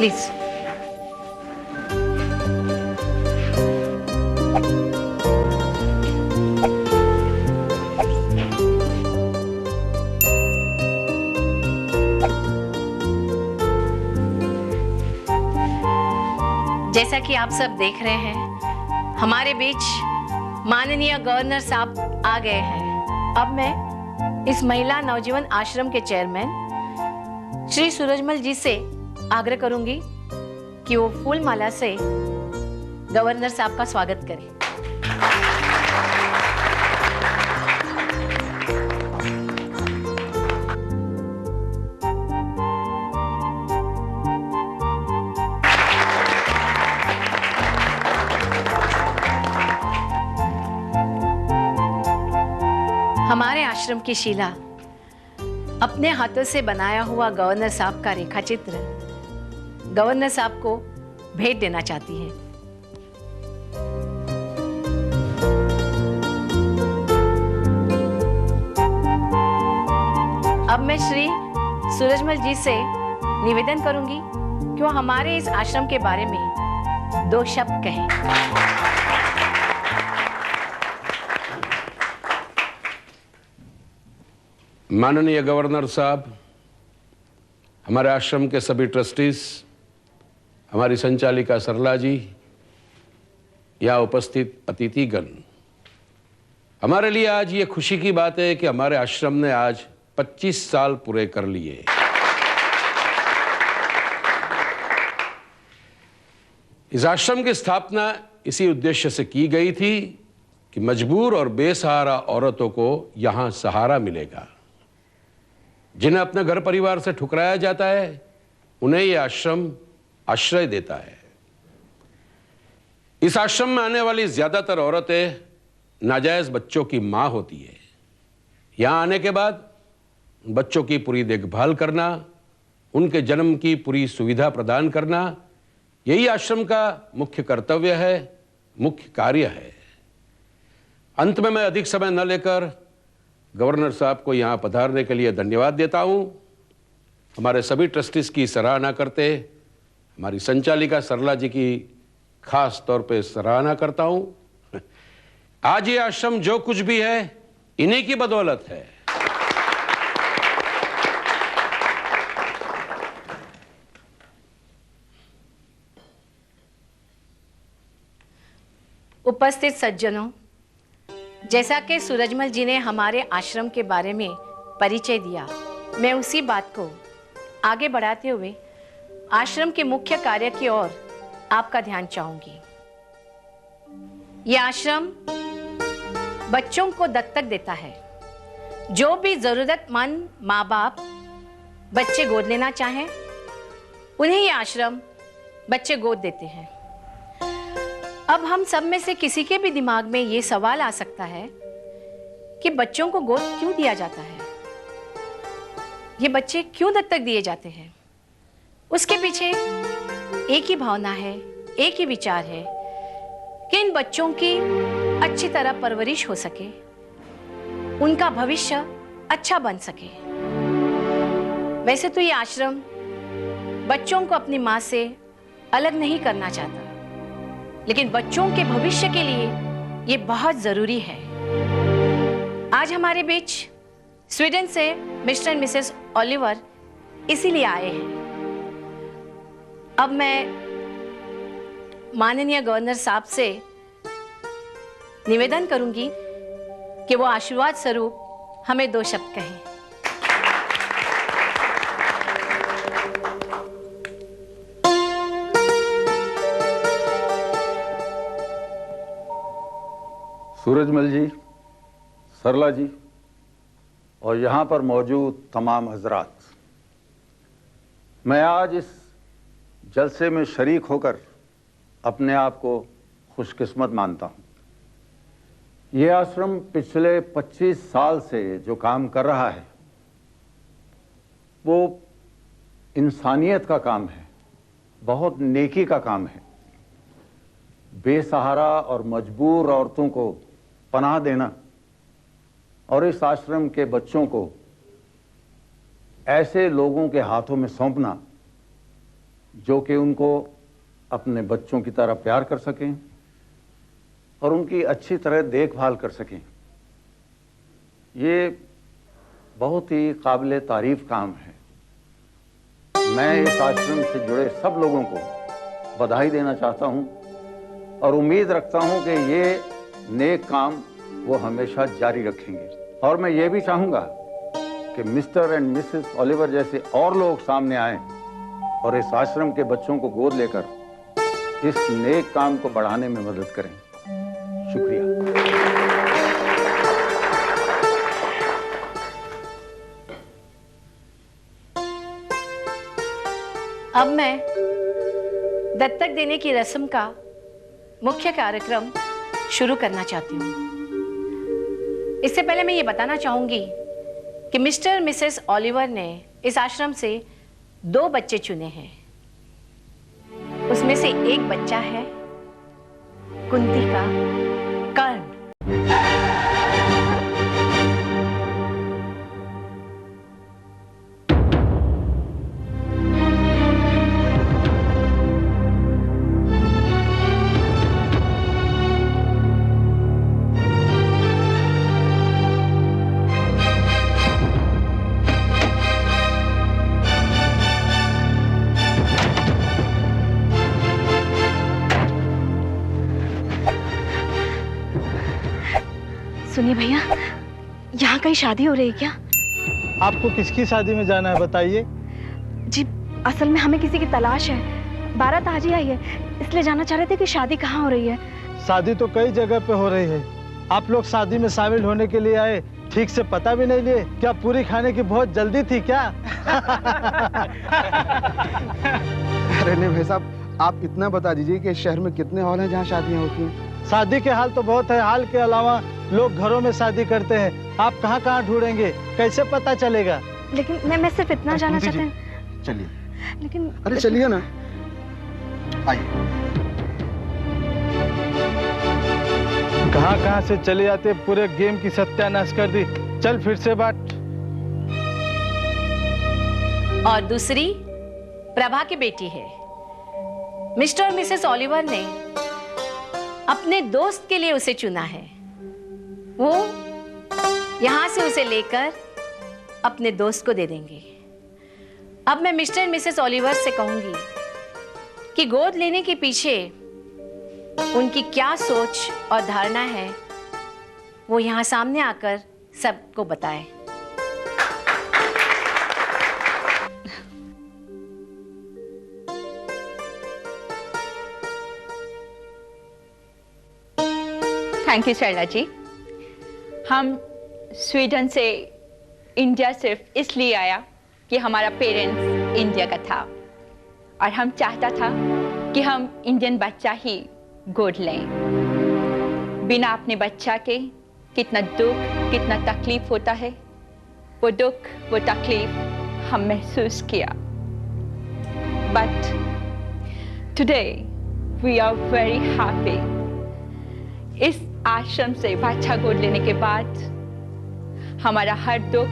Please. जैसा कि आप सब देख रहे हैं, हमारे बीच माननीय गवर्नर साहब आ गए हैं। अब मैं इस महिला नवजीवन आश्रम के चेयरमैन श्री सूरजमल जी से आग्रह करूंगी कि वो फूल माला से गवर्नर साहब का स्वागत करें। हमारे आश्रम की शीला अपने हाथों से बनाया हुआ गवर्नर साहब का रेखाचित्र गवर्नर साहब को भेंट देना चाहती है। अब मैं श्री सूरजमल जी से निवेदन करूंगी कि वो हमारे इस आश्रम के बारे में 2 शब्द कहें। माननीय गवर्नर साहब, हमारे आश्रम के सभी ट्रस्टीज, हमारी संचालिका सरला जी, यहाँ उपस्थित अतिथिगण, हमारे लिए आज ये खुशी की बात है कि हमारे आश्रम ने आज 25 साल पूरे कर लिए। इस आश्रम की स्थापना इसी उद्देश्य से की गई थी कि मजबूर और बेसहारा औरतों को यहां सहारा मिलेगा। जिन्हें अपने घर परिवार से ठुकराया जाता है, उन्हें यह आश्रम आश्रय देता है। इस आश्रम में आने वाली ज्यादातर औरतें नाजायज बच्चों की मां होती है। यहां आने के बाद बच्चों की पूरी देखभाल करना, उनके जन्म की पूरी सुविधा प्रदान करना, यही आश्रम का मुख्य कर्तव्य है, मुख्य कार्य है। अंत में मैं अधिक समय न लेकर गवर्नर साहब को यहां पधारने के लिए धन्यवाद देता हूं। हमारे सभी ट्रस्टीज की सराहना करते हमारी संचालिका सरला जी की खास तौर पे सराहना करता हूं। आज ये आश्रम जो कुछ भी है, इन्हीं की बदौलत है। उपस्थित सज्जनों, जैसा कि सूरजमल जी ने हमारे आश्रम के बारे में परिचय दिया, मैं उसी बात को आगे बढ़ाते हुए आश्रम के मुख्य कार्य की ओर आपका ध्यान चाहूंगी। यह आश्रम बच्चों को दत्तक देता है। जो भी जरूरतमंद माँ बाप बच्चे गोद लेना चाहें, उन्हें यह आश्रम बच्चे गोद देते हैं। अब हम सब में से किसी के भी दिमाग में ये सवाल आ सकता है कि बच्चों को गोद क्यों दिया जाता है, ये बच्चे क्यों दत्तक दिए जाते हैं। उसके पीछे एक ही भावना है, एक ही विचार है कि इन बच्चों की अच्छी तरह परवरिश हो सके, उनका भविष्य अच्छा बन सके। वैसे तो ये आश्रम बच्चों को अपनी मां से अलग नहीं करना चाहता, लेकिन बच्चों के भविष्य के लिए ये बहुत जरूरी है। आज हमारे बीच स्वीडन से मिस्टर एंड मिसेस ओलिवर इसीलिए आए हैं। अब मैं माननीय गवर्नर साहब से निवेदन करूंगी कि वो आशीर्वाद स्वरूप हमें 2 शब्द कहें। सूरजमल जी, सरला जी और यहाँ पर मौजूद तमाम हजरात, मैं आज इस जलसे में शरीक होकर अपने आप को खुशकिस्मत मानता हूँ। ये आश्रम पिछले 25 साल से जो काम कर रहा है, वो इंसानियत का काम है, बहुत नेकी का काम है। बेसहारा और मजबूर औरतों को पनाह देना और इस आश्रम के बच्चों को ऐसे लोगों के हाथों में सौंपना, जो कि उनको अपने बच्चों की तरह प्यार कर सकें और उनकी अच्छी तरह देखभाल कर सकें। ये बहुत ही काबिल तारीफ काम है। मैं इस आश्रम से जुड़े सब लोगों को बधाई देना चाहता हूं और उम्मीद रखता हूं कि ये नेक काम वो हमेशा जारी रखेंगे। और मैं ये भी चाहूँगा कि मिस्टर एंड मिसेस ओलिवर जैसे और लोग सामने आएं और इस आश्रम के बच्चों को गोद लेकर इस नेक काम को बढ़ाने में मदद करें। शुक्रिया। अब मैं दत्तक देने की रस्म का मुख्य कार्यक्रम शुरू करना चाहती हूँ। इससे पहले मैं ये बताना चाहूंगी कि मिस्टर मिसेस ओलिवर ने इस आश्रम से 2 बच्चे चुने हैं। उसमें से एक बच्चा है कुंती का कर्ण। सुनिए भैया, यहाँ कहीं शादी हो रही है क्या? आपको किसकी शादी में जाना है बताइए? जी असल में हमें किसी की तलाश है। बारात आज ही आई है, इसलिए जानना चाह रहे थे कि शादी कहाँ हो रही है। शादी तो कई जगह पे हो रही है। आप लोग शादी में शामिल होने के लिए आए, ठीक से पता भी नहीं लिए? क्या पूरी खाने की बहुत जल्दी थी क्या? अरे नहीं भाई साहब, आप इतना बता दीजिए कि शहर में कितने हॉल हैं जहाँ शादियाँ होती हैं। शादी के हाल तो बहुत है। हाल के अलावा लोग घरों में शादी करते हैं। आप कहाँ कहाँ ढूंढेंगे, कैसे पता चलेगा? लेकिन मैं सिर्फ इतना जानना चाहते हैं। चलिए। लेकिन अरे चलिए ना, आइए। कहाँ से चले जाते, पूरे गेम की सत्यानाश कर दी। चल फिर से बात। और दूसरी प्रभा की बेटी है। मिस्टर और मिसेस ओलिवर ने अपने दोस्त के लिए उसे चुना है। वो यहां से उसे लेकर अपने दोस्त को दे देंगे। अब मैं मिस्टर एंड मिसेस ओलिवर से कहूंगी कि गोद लेने के पीछे उनकी क्या सोच और धारणा है, वो यहां सामने आकर सबको बताएं। थैंक यू सरला जी। हम स्वीडन से इंडिया सिर्फ इसलिए आया कि हमारा पेरेंट्स इंडिया का था और हम चाहता था कि हम इंडियन बच्चा ही गोद लें। बिना अपने बच्चा के कितना दुख, कितना तकलीफ होता है, वो दुख, वो तकलीफ हम महसूस किया। But today we are very happy. इस आश्रम से बच्चा गोद लेने के बाद हमारा हर दुख,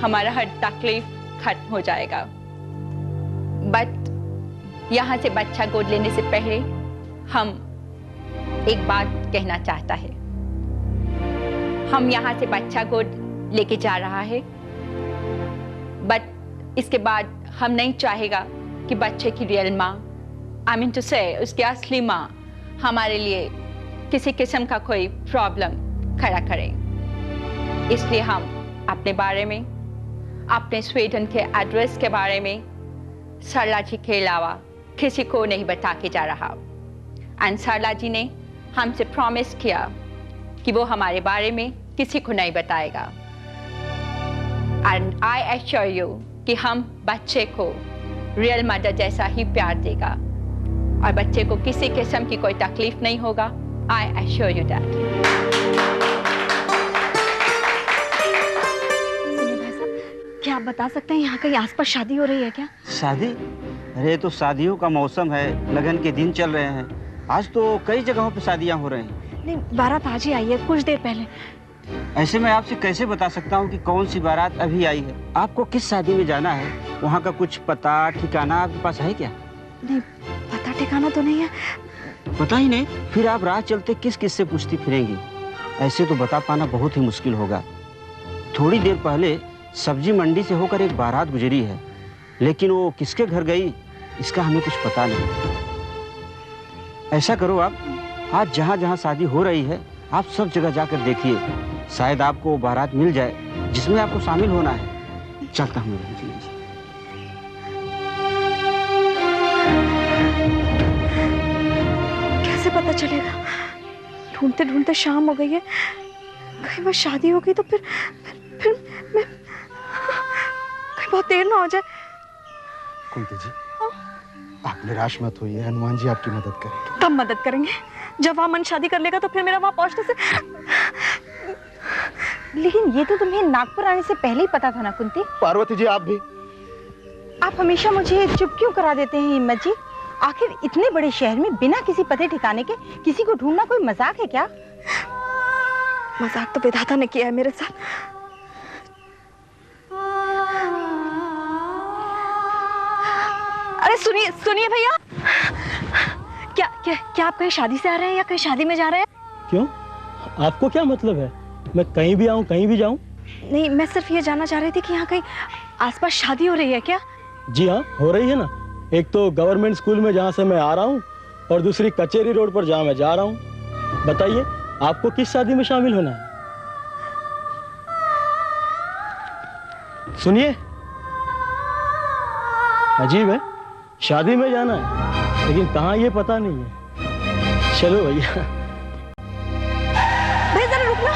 हमारा हर तकलीफ खत्म हो जाएगा। बट यहाँ से बच्चा गोद लेने से पहले हम एक बात कहना चाहता है। हम यहाँ से बच्चा गोद लेके जा रहा है, बट इसके बाद हम नहीं चाहेगा कि बच्चे की रियल माँ, आई मीन टू से उसकी असली माँ हमारे लिए किसी किस्म का कोई प्रॉब्लम खड़ा करे। इसलिए हम अपने बारे में, अपने स्वीडन के एड्रेस के बारे में सरला जी के अलावा किसी को नहीं बता के जा रहा। एंड सरला जी ने हमसे प्रॉमिस किया कि वो हमारे बारे में किसी को नहीं बताएगा। एंड आई एश्योर यू कि हम बच्चे को रियल मदर जैसा ही प्यार देगा और बच्चे को किसी किस्म की कोई तकलीफ नहीं होगा। I assure you that. सुनिए भाई साहब, क्या आप बता सकते हैं यहाँ कहीं आसपास शादी हो रही है क्या? शादी? अरे तो शादियों का मौसम है, लगन के दिन चल रहे हैं। आज तो कई जगहों पे शादियां हो रही हैं। नहीं, बारात आज ही आई है, कुछ देर पहले। ऐसे में आपसे कैसे बता सकता हूँ कि कौन सी बारात अभी आई है? आपको किस शादी में जाना है, वहाँ का कुछ पता ठिकाना आपके पास है क्या? नहीं, पता ठिकाना तो नहीं है। पता ही नहीं, फिर आप राह चलते किस किस से पूछती फिरेंगी? ऐसे तो बता पाना बहुत ही मुश्किल होगा। थोड़ी देर पहले सब्जी मंडी से होकर एक बारात गुजरी है, लेकिन वो किसके घर गई इसका हमें कुछ पता नहीं। ऐसा करो, आप आज जहाँ जहाँ शादी हो रही है आप सब जगह जाकर देखिए, शायद आपको वो बारात मिल जाए जिसमें आपको शामिल होना है। चलता हूँ। कैसे पता चलेगा? ढूंढते ढूंढते शाम हो गई है, कहीं बस शादी हो गई तो फिर मैं कहीं बहुत देर ना हो जाए। कुंती जी, आप निराश मत होइए, हनुमान जी आपकी मदद करेंगे। तब मदद करेंगे जब वहां मन शादी कर लेगा, तो फिर मेरा वहां पहुंचने से। लेकिन ये तो तुम्हें नागपुर आने से पहले ही पता था ना कुंती? पार्वती जी आप भी। आप हमेशा मुझे चुप क्यों करा देते हैं हिम्मत जी? आखिर इतने बड़े शहर में बिना किसी पते ठिकाने के किसी को ढूंढना कोई मजाक है क्या? मजाक तो विधाता ने किया है मेरे साथ। अरे सुनिए सुनिए भैया, क्या क्या क्या आप कहीं शादी से आ रहे हैं या कहीं शादी में जा रहे हैं? क्यों, आपको क्या मतलब है? मैं कहीं भी आऊं कहीं भी जाऊं? नहीं, मैं सिर्फ ये जानना चाह रही थी कि यहाँ कहीं आसपास शादी हो रही है क्या? जी हाँ, हो रही है ना। एक तो गवर्नमेंट स्कूल में जहाँ से मैं आ रहा हूँ, और दूसरी कचेरी रोड पर जहाँ मैं जा रहा हूँ। बताइए आपको किस शादी में शामिल होना है? सुनिए, अजीब है, शादी में जाना है लेकिन कहाँ ये पता नहीं है। चलो भैया। भैया जरा रुकना।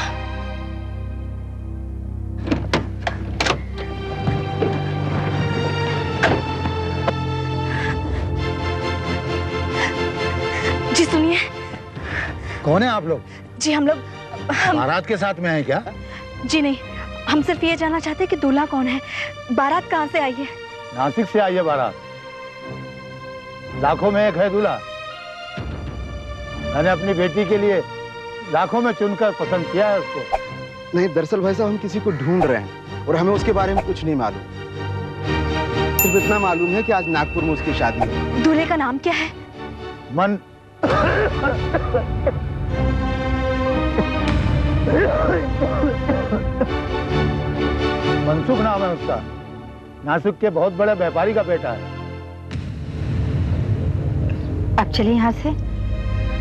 जी सुनिए। कौन है आप लोग? जी हम लोग बारात के साथ में हैं क्या? जी नहीं, हम सिर्फ ये जानना चाहते हैं कि दूल्हा कौन है, बारात कहाँ से आई है? नासिक से आई है बारात। लाखों में एक है दूल्हा। मैंने अपनी बेटी के लिए लाखों में चुनकर पसंद किया है उसको। नहीं, दरअसल भाई साहब हम किसी को ढूंढ रहे हैं और हमें उसके बारे में कुछ नहीं मालूम। सिर्फ इतना मालूम है कि आज नागपुर में उसकी शादी है। दूल्हे का नाम क्या है? मन मनसुख नाम है उसका। नासिक के बहुत बड़े व्यापारी का बेटा है। अब चलिए यहाँ से।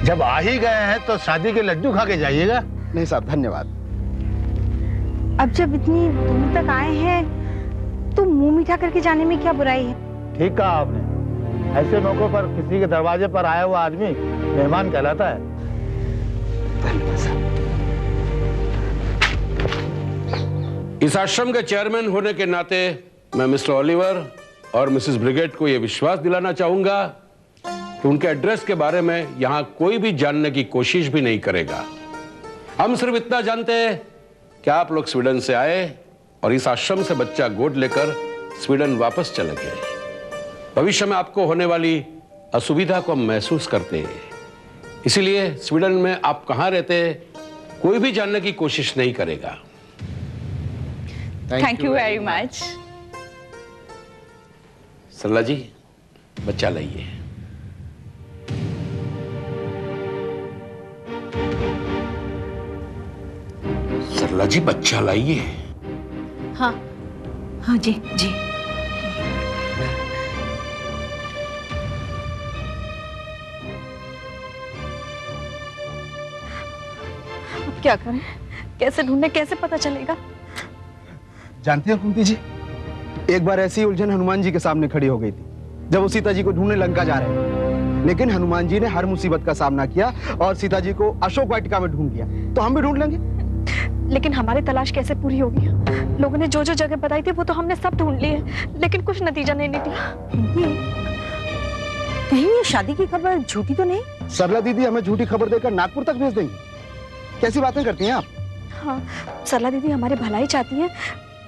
जब आ ही गए हैं तो शादी के लड्डू खा के जाइएगा। नहीं साहब, धन्यवाद। अब जब इतनी दूर तक आए हैं तो मुंह मीठा करके जाने में क्या बुराई है? ठीक कहा आपने। ऐसे मौकों पर किसी के दरवाजे पर आया हुआ आदमी मेहमान कहलाता है। धन्यवाद साहब। इस आश्रम के चेयरमैन होने के नाते मैं मिस्टर ओलिवर और मिसेस ब्रिगेड को यह विश्वास दिलाना चाहूंगा कि उनके एड्रेस के बारे में यहां कोई भी जानने की कोशिश भी नहीं करेगा। हम सिर्फ इतना जानते हैं कि आप लोग स्वीडन से आए और इस आश्रम से बच्चा गोद लेकर स्वीडन वापस चले गए। भविष्य में आपको होने वाली असुविधा को हम महसूस करते हैं, इसीलिए स्वीडन में आप कहां रहते हैं कोई भी जानने की कोशिश नहीं करेगा। Thank you very much. Sarla ji, बच्चा लाइए। सरला जी, बच्चा लाइए। हाँ हाँ जी जी। अब क्या करें, कैसे ढूंढे, कैसे पता चलेगा? जानती हैं कुंती जी, एक बार ऐसी उलझन हनुमान जी के सामने खड़ी हो गई थी जब वो सीता जी को ढूंढने लंका जा रहे थे। लेकिन हनुमान जी ने हर मुसीबत का सामना किया और सीता जी को अशोक वाटिका में ढूंढ लिया। तो हम भी ढूंढ लेंगे। लेकिन हमारी तलाश कैसे पूरी होगी? लोगों ने जो जो जगह बताई थी वो तो हमने सब ढूंढ ली है, लेकिन कुछ नतीजा नहीं निकला। कहीं ये शादी की खबर झूठी तो नहीं? सरला दीदी हमें झूठी खबर देकर नागपुर तक भेज देंगी। कैसी बातें करती हैं आप? हाँ, सरला दीदी हमारी भलाई चाहती है,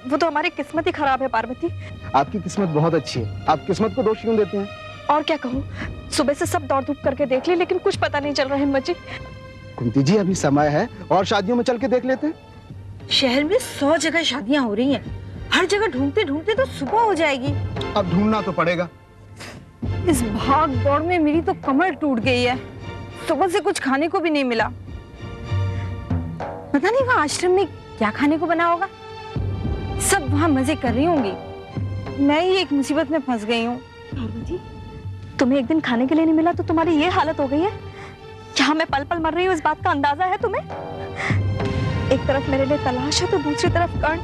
वो तो हमारी किस्मत ही खराब है पार्वती। आपकी किस्मत बहुत अच्छी है, आप किस्मत को दोष क्यों देते हैं? और क्या कहूँ, सुबह से सब दौड़ धूप करके देख ली लेकिन कुछ पता नहीं चल रहा है हिम्मत जी। कुंती जी, अभी समय है और शादियों में चल के देख लेते हैं। शहर में 100 जगह शादियां हो रही हैं, हर जगह ढूंढते ढूंढते तो सुबह हो जाएगी। अब ढूंढना तो पड़ेगा। इस भाग दौड़ में मेरी तो कमर टूट गई है। सुबह से कुछ खाने को भी नहीं मिला। पता नहीं वहाँ आश्रम में क्या खाने को बना होगा। सब वहाँ मजे कर रही होंगी, मैं ही एक मुसीबत में फंस गई हूँ। पार्वती, तुम्हें एक दिन खाने के लिए नहीं मिला तो तुम्हारी ये हालत हो गई है। यहाँ मैं पल पल मर रही हूँ, इस बात का अंदाजा है तुम्हें? एक तरफ मेरे लिए तलाश है तो दूसरी तरफ कर्ण,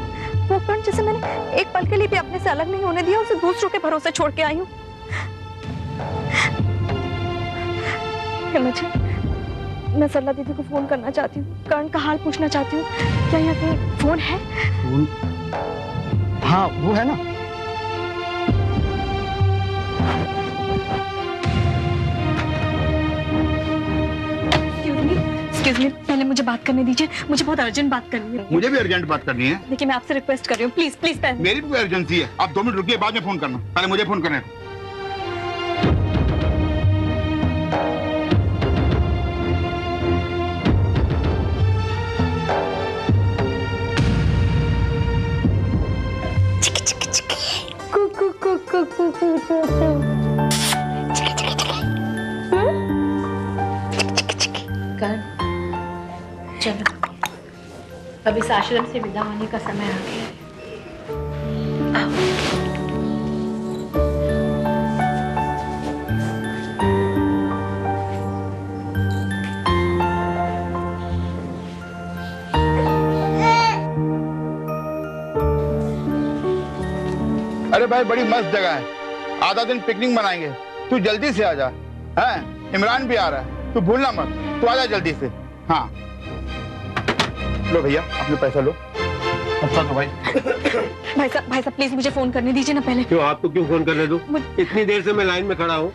वो कर्ण जिसे मैंने एक पल के लिए भी अपने से अलग नहीं होने दिया, उसे दूसरों के भरोसे छोड़ के आई हूँ। हिम्मत जी, मैं सरला दीदी को फोन करना चाहती हूँ, कर्ण का हाल पूछना चाहती हूँ। क्या यहाँ कहीं फोन है? फोन? हाँ वो है ना। एक्सक्यूज मी, पहले मुझे बात करने दीजिए, मुझे बहुत अर्जेंट बात करनी है। मुझे भी अर्जेंट बात करनी है। देखिए मैं आपसे रिक्वेस्ट कर रही हूँ, प्लीज प्लीज पहले। मेरी भी कोई अर्जेंसी है, आप 2 मिनट रुकिए, बाद में फोन करना, पहले मुझे फोन करने दो। चलो, अब इस आश्रम से विदा होने का समय आ गया है। अरे भाई बड़ी मस्त जगह है, आधा दिन पिकनिक मनाएंगे, तू जल्दी से आ जा। हैं? इमरान भी आ रहा है, तू भूलना मत, तू आ जा जल्दी से। हाँ लो भैया अपने पैसा लो। अच्छा तो भाई भाई साहब प्लीज मुझे फोन करने दीजिए ना पहले। क्यों, आपको क्यों फोन करने दूं? इतनी देर से मैं लाइन में खड़ा हूँ।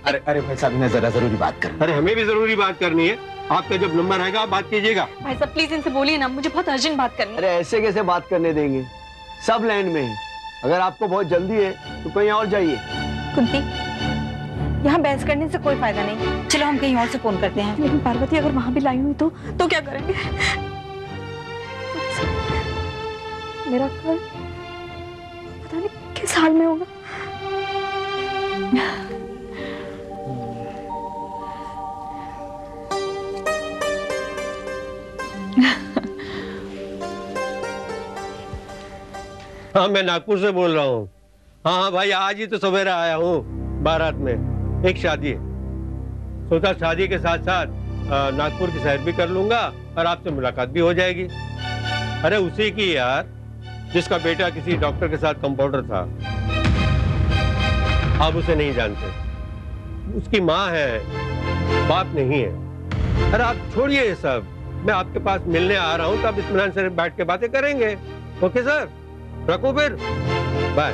अरे भाई साहब इन्हें जरा जरूरी बात करनी। अरे हमें भी जरूरी बात करनी है, आपका जब नंबर आएगा आप बात कीजिएगा। भाई साहब प्लीज इनसे बोलिए ना, मुझे बहुत अर्जेंट बात करनी है। अरे ऐसे कैसे बात करने देंगे, सब लाइन में है। अगर आपको बहुत जल्दी है तो कहीं और जाइए। कुंती, यहाँ बहस करने से कोई फायदा नहीं, चलो हम कहीं और से फोन करते हैं। लेकिन पार्वती अगर वहां भी लाई हुई तो क्या करेंगे? मेरा घर पता नहीं किस हाल में होगा। हाँ मैं नागपुर से बोल रहा हूँ। हाँ भाई आज ही तो सवेरे आया हूँ बारात में, एक शादी है, सोचा शादी के साथ साथ नागपुर की सैर भी कर लूंगा और आपसे मुलाकात भी हो जाएगी। अरे उसी की यार, जिसका बेटा किसी डॉक्टर के साथ कंपाउंडर था। आप उसे नहीं जानते, उसकी माँ है, बाप नहीं है। अरे आप छोड़िए ये सब, मैं आपके पास मिलने आ रहा हूँ, तब इत्मीनान से बैठ के बातें करेंगे। ओके सर, रखो फिर, बाय।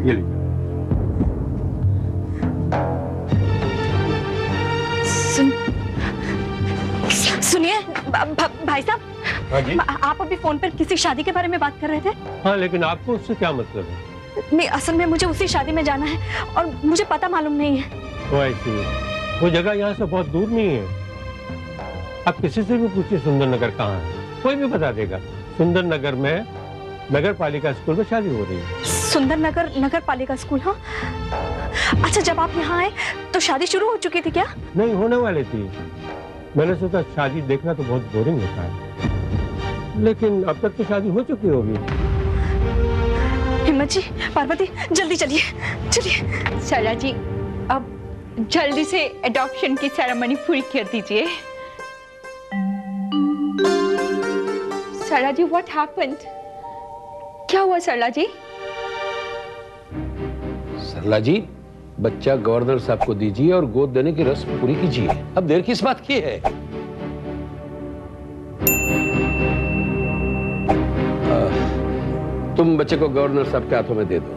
ये लीजिए। सुनिए भाई साहब, हाँ जी? आप अभी फोन पर किसी शादी के बारे में बात कर रहे थे। हाँ लेकिन आपको उससे क्या मतलब है? नहीं असल में मुझे उसी शादी में जाना है और मुझे पता मालूम नहीं है। तो ऐसी वो जगह यहाँ से बहुत दूर नहीं है, आप किसी से भी पूछिए सुंदर नगर कहाँ है, कोई भी बता देगा। सुंदर नगर में नगर पालिका स्कूल में शादी हो रही है। सुंदर नगर पालिका स्कूल? हाँ अच्छा, जब आप यहाँ आए तो शादी शुरू हो चुकी थी क्या? नहीं, होने वाली थी। मैंने सोचा शादी देखना तो बहुत बोरिंग होता है, लेकिन अब तक तो शादी हो चुकी होगी। हिम्मत जी, पार्वती जल्दी चलिए चलिए। सरला जी अब जल्दी से एडॉप्शन की सेरेमनी पूरी कर दीजिए। सरला जी व्हाट हैपेंड? क्या हुआ सरला जी? सरला जी, बच्चा गवर्नर साहब को दीजिए और गोद देने की रस्म पूरी कीजिए। अब देर किस बात की है? तुम बच्चे को गवर्नर साहब के हाथों में दे दो।